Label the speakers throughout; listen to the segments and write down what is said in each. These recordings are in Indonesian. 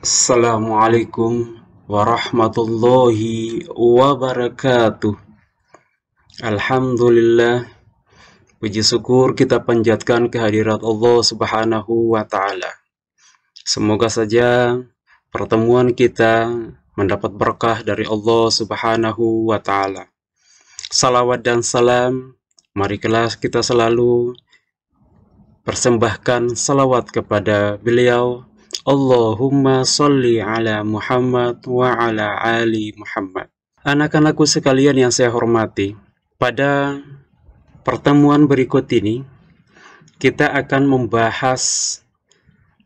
Speaker 1: Assalamualaikum warahmatullahi wabarakatuh. Alhamdulillah, puji syukur kita panjatkan kehadirat Allah Subhanahu wa Ta'ala. Semoga saja pertemuan kita mendapat berkah dari Allah Subhanahu wa Ta'ala. Salawat dan salam, marilah kita selalu persembahkan salawat kepada beliau. Allahumma sholli ala Muhammad wa ala ali Muhammad. Anak-anakku sekalian yang saya hormati, pada pertemuan berikut ini kita akan membahas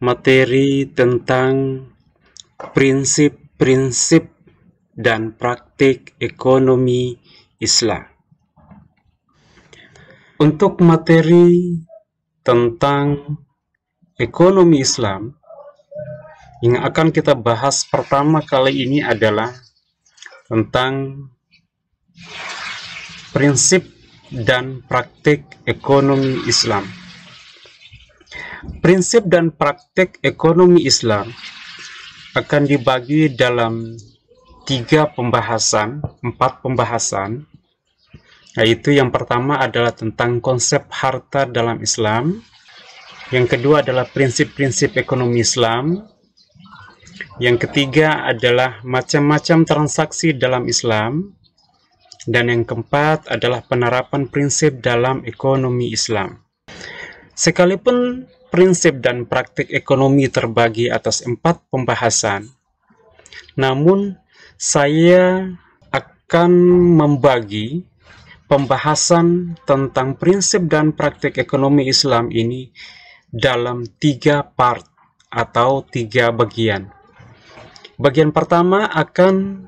Speaker 1: materi tentang prinsip-prinsip dan praktik ekonomi Islam. Untuk materi tentang ekonomi Islam yang akan kita bahas pertama kali ini adalah tentang prinsip dan praktik ekonomi Islam. Prinsip dan praktik ekonomi Islam akan dibagi dalam 4 pembahasan, yaitu yang pertama adalah tentang konsep harta dalam Islam, yang kedua adalah prinsip-prinsip ekonomi Islam, yang ketiga adalah macam-macam transaksi dalam Islam, dan yang keempat adalah penerapan prinsip dalam ekonomi Islam. Sekalipun prinsip dan praktik ekonomi terbagi atas 4 pembahasan, namun saya akan membagi pembahasan tentang prinsip dan praktik ekonomi Islam ini dalam 3 part atau 3 bagian. Bagian pertama akan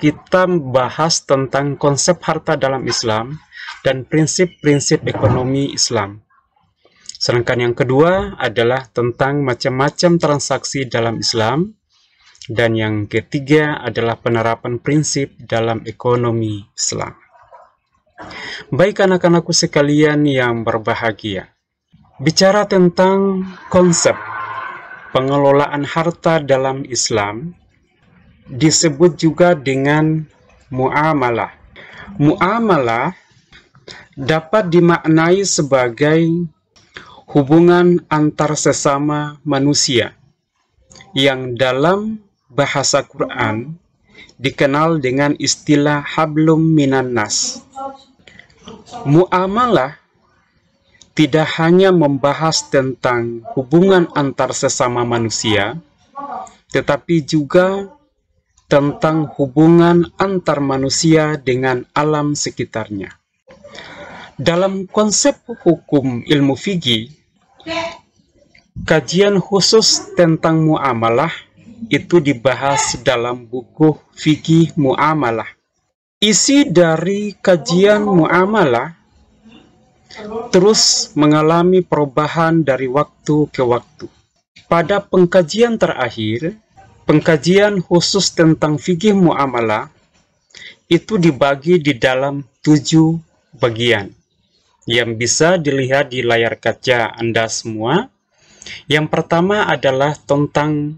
Speaker 1: kita bahas tentang konsep harta dalam Islam dan prinsip-prinsip ekonomi Islam. Sedangkan yang kedua adalah tentang macam-macam transaksi dalam Islam, dan yang ketiga adalah penerapan prinsip dalam ekonomi Islam. Baik anak-anakku sekalian yang berbahagia, bicara tentang konsep pengelolaan harta dalam Islam disebut juga dengan muamalah. Muamalah dapat dimaknai sebagai hubungan antar sesama manusia yang dalam bahasa Quran dikenal dengan istilah hablum minan nas. Muamalah tidak hanya membahas tentang hubungan antar sesama manusia, tetapi juga tentang hubungan antar manusia dengan alam sekitarnya. Dalam konsep hukum ilmu fikih, kajian khusus tentang muamalah itu dibahas dalam buku fikih muamalah. Isi dari kajian muamalah terus mengalami perubahan dari waktu ke waktu. Pada pengkajian terakhir, pengkajian khusus tentang fikih muamalah itu dibagi di dalam 7 bagian yang bisa dilihat di layar kaca Anda semua. Yang pertama adalah tentang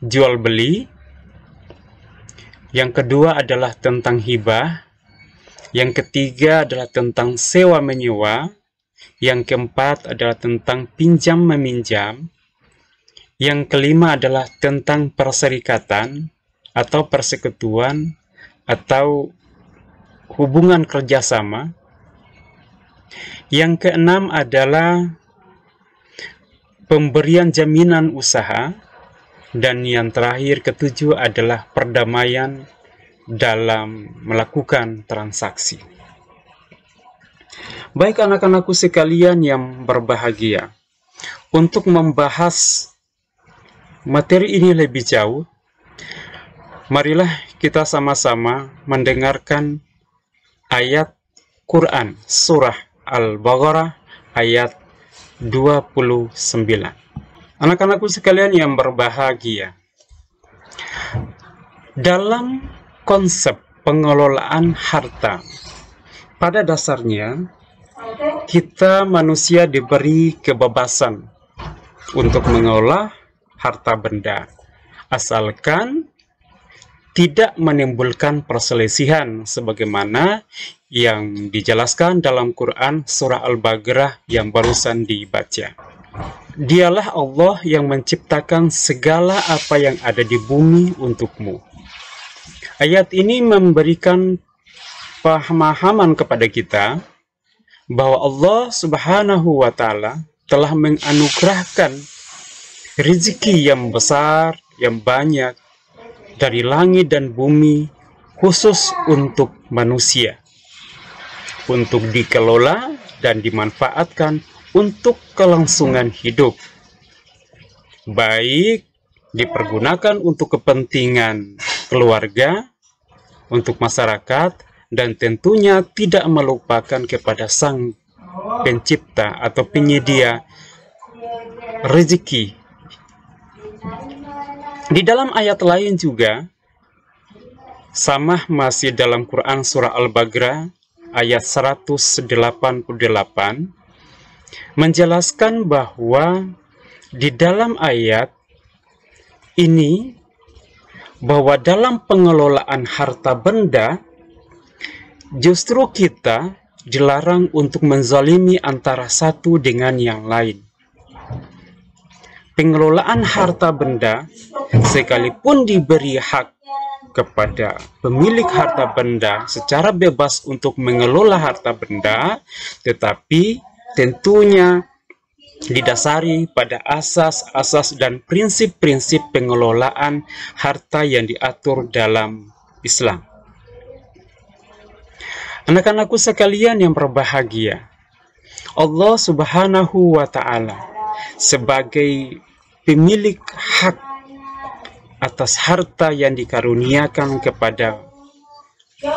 Speaker 1: jual beli, yang kedua adalah tentang hibah, yang ketiga adalah tentang sewa menyewa, yang keempat adalah tentang pinjam meminjam, yang kelima adalah tentang perserikatan atau persekutuan atau hubungan kerjasama, yang keenam adalah pemberian jaminan usaha, dan yang terakhir ketujuh adalah perdamaian dalam melakukan transaksi. Baik anak-anakku sekalian yang berbahagia, untuk membahas materi ini lebih jauh, marilah kita sama-sama mendengarkan ayat Quran surah Al-Baqarah ayat 29. Anak-anakku sekalian yang berbahagia, dalam konsep pengelolaan harta, pada dasarnya kita manusia diberi kebebasan untuk mengelola harta benda, asalkan tidak menimbulkan perselisihan sebagaimana yang dijelaskan dalam Quran surah Al-Baqarah yang barusan dibaca. Dialah Allah yang menciptakan segala apa yang ada di bumi untukmu. Ayat ini memberikan pemahaman kepada kita bahwa Allah Subhanahu wa Ta'ala telah menganugerahkan rezeki yang besar, yang banyak dari langit dan bumi khusus untuk manusia, untuk dikelola dan dimanfaatkan untuk kelangsungan hidup, baik dipergunakan untuk kepentingan keluarga, untuk masyarakat, dan tentunya tidak melupakan kepada Sang Pencipta atau penyedia rezeki. Di dalam ayat lain juga, sama masih dalam Quran surah Al-Baqarah ayat 188, menjelaskan bahwa di dalam ayat ini, bahwa dalam pengelolaan harta benda, justru kita dilarang untuk menzalimi antara satu dengan yang lain. Pengelolaan harta benda, sekalipun diberi hak kepada pemilik harta benda secara bebas untuk mengelola harta benda, tetapi tentunya didasari pada asas-asas dan prinsip-prinsip pengelolaan harta yang diatur dalam Islam. Anak-anakku sekalian yang berbahagia, Allah Subhanahu wa Ta'ala sebagai pemilik hak atas harta yang dikaruniakan kepada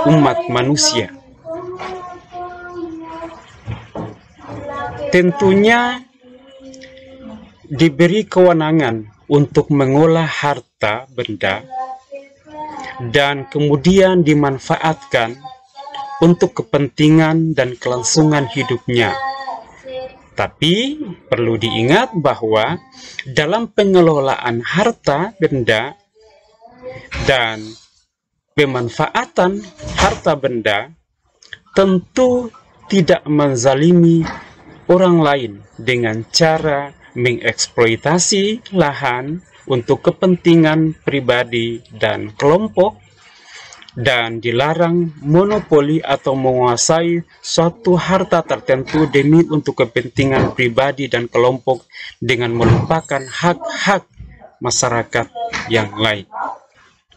Speaker 1: umat manusia, tentunya diberi kewenangan untuk mengolah harta benda dan kemudian dimanfaatkan untuk kepentingan dan kelangsungan hidupnya. Tapi perlu diingat bahwa dalam pengelolaan harta benda dan pemanfaatan harta benda tentu tidak menzalimi orang lain dengan cara mengeksploitasi lahan untuk kepentingan pribadi dan kelompok, dan dilarang monopoli atau menguasai suatu harta tertentu demi untuk kepentingan pribadi dan kelompok dengan melupakan hak-hak masyarakat yang lain.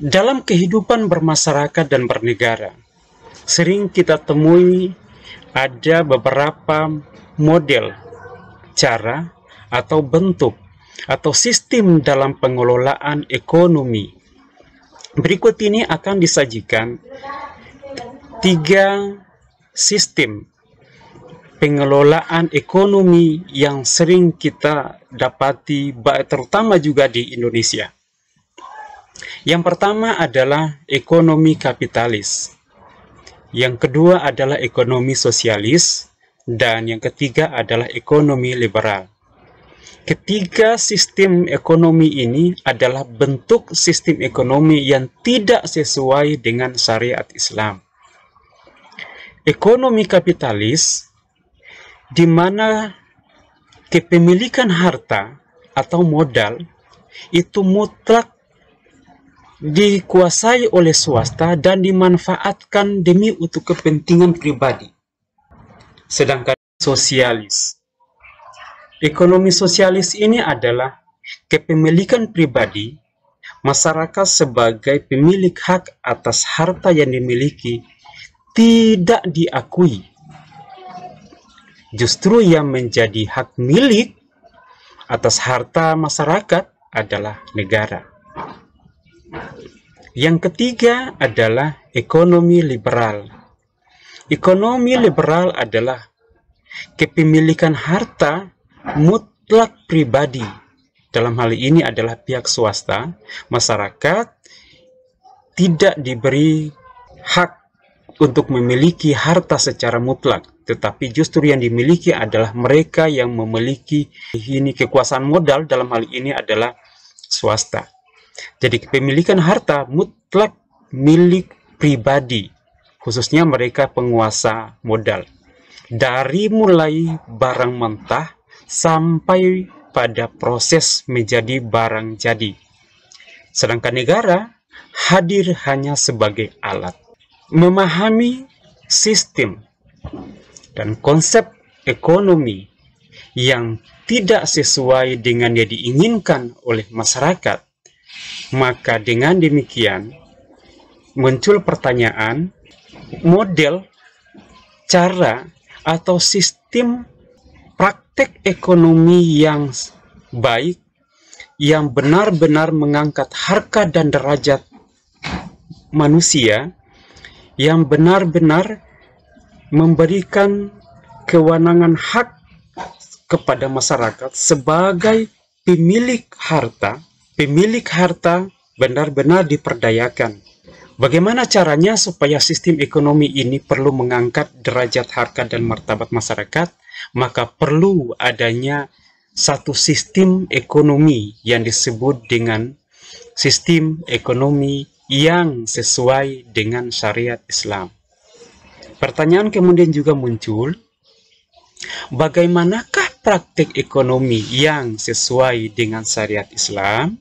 Speaker 1: Dalam kehidupan bermasyarakat dan bernegara, sering kita temui ada beberapa model, cara, atau bentuk, atau sistem dalam pengelolaan ekonomi. Berikut ini akan disajikan 3 sistem pengelolaan ekonomi yang sering kita dapati, terutama juga di Indonesia. Yang pertama adalah ekonomi kapitalis, yang kedua adalah ekonomi sosialis, dan yang ketiga adalah ekonomi liberal. Ketiga sistem ekonomi ini adalah bentuk sistem ekonomi yang tidak sesuai dengan syariat Islam. Ekonomi kapitalis, di mana kepemilikan harta atau modal itu mutlak dikuasai oleh swasta dan dimanfaatkan demi untuk kepentingan pribadi. Sedangkan sosialis, Ekonomi sosialis ini adalah kepemilikan pribadi, masyarakat sebagai pemilik hak atas harta yang dimiliki tidak diakui. Justru yang menjadi hak milik atas harta masyarakat adalah negara. Yang ketiga adalah ekonomi liberal. Ekonomi liberal adalah kepemilikan harta mutlak pribadi. Dalam hal ini adalah pihak swasta, masyarakat tidak diberi hak untuk memiliki harta secara mutlak, tetapi justru yang dimiliki adalah mereka yang memiliki kekuasaan modal. Dalam hal ini adalah swasta. Jadi kepemilikan harta mutlak milik pribadi, khususnya mereka penguasa modal. Dari mulai barang mentah sampai pada proses menjadi barang jadi. Sedangkan negara hadir hanya sebagai alat. Memahami sistem dan konsep ekonomi yang tidak sesuai dengan yang diinginkan oleh masyarakat, maka dengan demikian muncul pertanyaan, model, cara, atau sistem praktek ekonomi yang baik, yang benar-benar mengangkat harkat dan derajat manusia, yang benar-benar memberikan kewenangan hak kepada masyarakat sebagai pemilik harta benar-benar diperdayakan. Bagaimana caranya supaya sistem ekonomi ini perlu mengangkat derajat harkat dan martabat masyarakat? Maka perlu adanya satu sistem ekonomi yang disebut dengan sistem ekonomi yang sesuai dengan syariat Islam. Pertanyaan kemudian juga muncul, bagaimanakah praktik ekonomi yang sesuai dengan syariat Islam?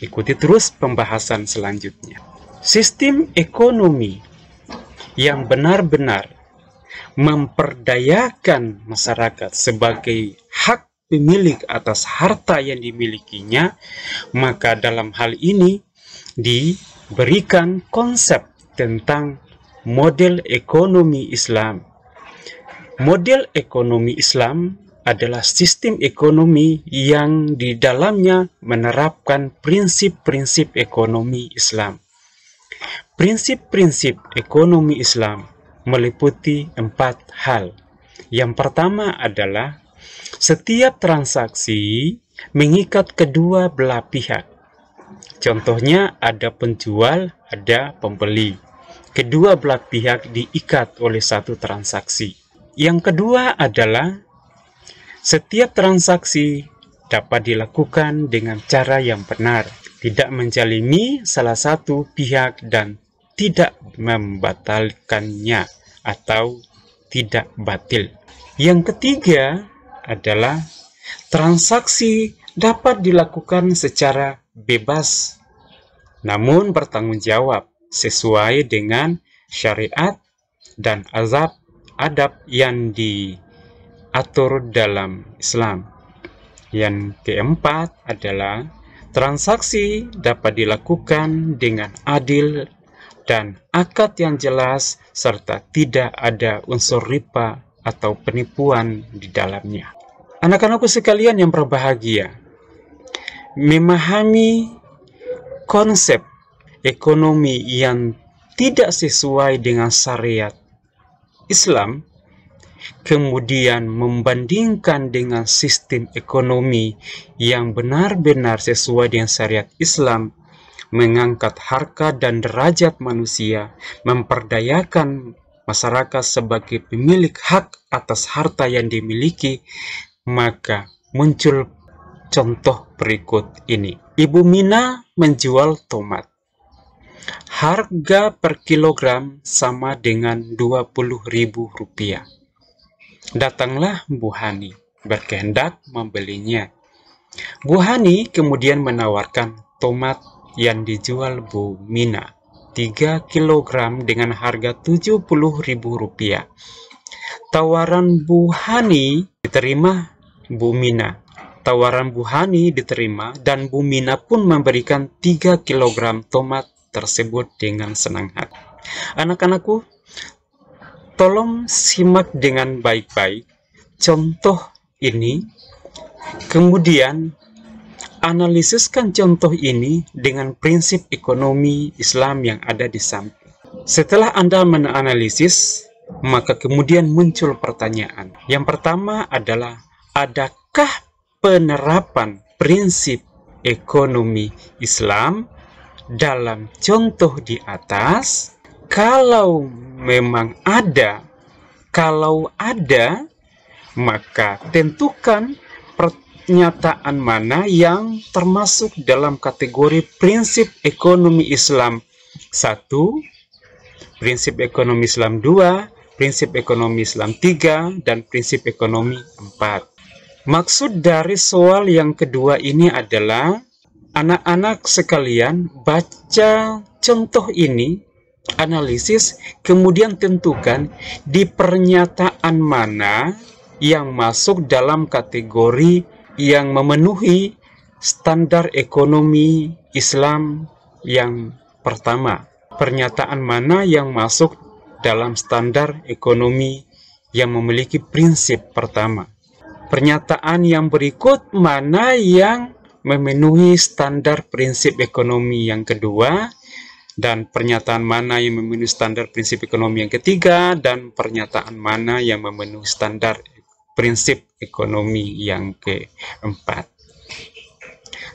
Speaker 1: Ikuti terus pembahasan selanjutnya. Sistem ekonomi yang benar-benar memperdayakan masyarakat sebagai hak pemilik atas harta yang dimilikinya, maka dalam hal ini diberikan konsep tentang model ekonomi Islam. Model ekonomi Islam adalah sistem ekonomi yang di dalamnya menerapkan prinsip-prinsip ekonomi Islam. Prinsip-prinsip ekonomi Islam meliputi 4 hal. Yang pertama adalah setiap transaksi mengikat kedua belah pihak. Contohnya ada penjual, ada pembeli. Kedua belah pihak diikat oleh satu transaksi. Yang kedua adalah setiap transaksi dapat dilakukan dengan cara yang benar, tidak menjalimi salah satu pihak dan tidak membatalkannya atau tidak batil. Yang ketiga adalah transaksi dapat dilakukan secara bebas, namun bertanggung jawab sesuai dengan syariat dan adab yang diatur dalam Islam. Yang keempat adalah transaksi dapat dilakukan dengan adil dan akad yang jelas serta tidak ada unsur riba atau penipuan di dalamnya. Anak-anakku sekalian yang berbahagia, memahami konsep ekonomi yang tidak sesuai dengan syariat Islam, kemudian membandingkan dengan sistem ekonomi yang benar-benar sesuai dengan syariat Islam, mengangkat harkat dan derajat manusia, memperdayakan masyarakat sebagai pemilik hak atas harta yang dimiliki, maka muncul contoh berikut ini. Ibu Mina menjual tomat. Harga per kilogram sama dengan Rp20.000. Datanglah Bu Hani berkehendak membelinya. Bu Hani kemudian menawarkan tomat yang dijual Bu Mina 3 kg dengan harga Rp70.000. Tawaran Bu Hani diterima Bu Mina. Tawaran Bu Hani diterima dan Bu Mina pun memberikan 3 kg tomat tersebut dengan senang hati. Anak-anakku, tolong simak dengan baik-baik contoh ini, kemudian analisiskan contoh ini dengan prinsip ekonomi Islam yang ada di samping. Setelah Anda menganalisis, maka kemudian muncul pertanyaan. Yang pertama adalah, adakah penerapan prinsip ekonomi Islam dalam contoh di atas? Kalau memang ada, maka tentukan pernyataan mana yang termasuk dalam kategori prinsip ekonomi Islam 1, prinsip ekonomi Islam 2, prinsip ekonomi Islam 3, dan prinsip ekonomi 4. Maksud dari soal yang kedua ini adalah, anak-anak sekalian baca contoh ini, analisis, kemudian tentukan di pernyataan mana yang masuk dalam kategori yang memenuhi standar ekonomi Islam yang pertama. Pernyataan mana yang masuk dalam standar ekonomi yang memiliki prinsip pertama. Pernyataan yang berikut mana yang memenuhi standar prinsip ekonomi yang kedua, dan pernyataan mana yang memenuhi standar prinsip ekonomi yang ketiga, dan pernyataan mana yang memenuhi standar prinsip ekonomi yang keempat.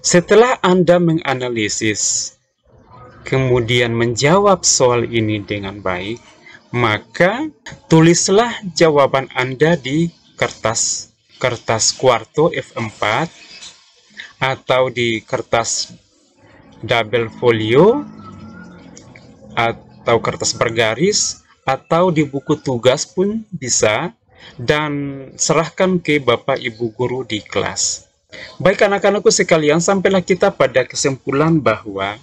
Speaker 1: Setelah Anda menganalisis, kemudian menjawab soal ini dengan baik, maka tulislah jawaban Anda di kertas kuarto F4 atau di kertas double folio atau kertas bergaris atau di buku tugas pun bisa, dan serahkan ke Bapak Ibu guru di kelas. Baik anak-anakku sekalian, sampailah kita pada kesimpulan bahwa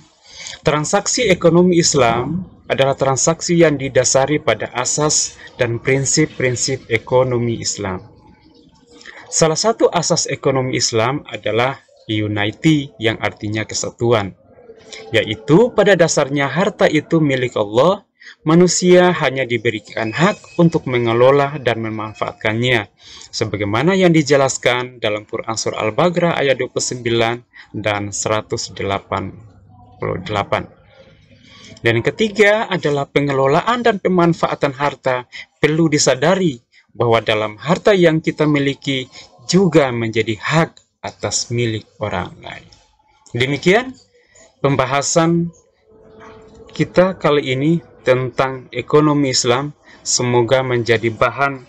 Speaker 1: transaksi ekonomi Islam adalah transaksi yang didasari pada asas dan prinsip-prinsip ekonomi Islam. Salah satu asas ekonomi Islam adalah unity, yang artinya kesatuan, yaitu pada dasarnya harta itu milik Allah, manusia hanya diberikan hak untuk mengelola dan memanfaatkannya, sebagaimana yang dijelaskan dalam Quran Surah Al-Baqarah ayat 29 dan 188. Dan yang ketiga adalah pengelolaan dan pemanfaatan harta. Perlu disadari bahwa dalam harta yang kita miliki juga menjadi hak atas milik orang lain. Demikian pembahasan kita kali ini tentang ekonomi Islam. Semoga menjadi bahan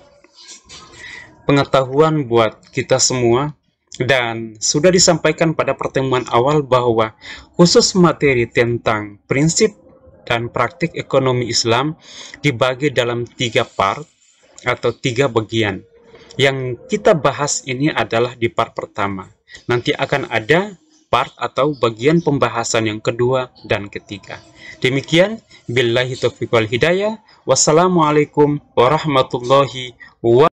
Speaker 1: pengetahuan buat kita semua. Dan sudah disampaikan pada pertemuan awal bahwa khusus materi tentang prinsip dan praktik ekonomi Islam dibagi dalam 3 part atau 3 bagian. Yang kita bahas ini adalah di part pertama. Nanti akan ada part atau bagian pembahasan yang kedua dan ketiga. Demikian, billahi taufiq wal hidayah. Wassalamualaikum warahmatullahi wabarakatuh.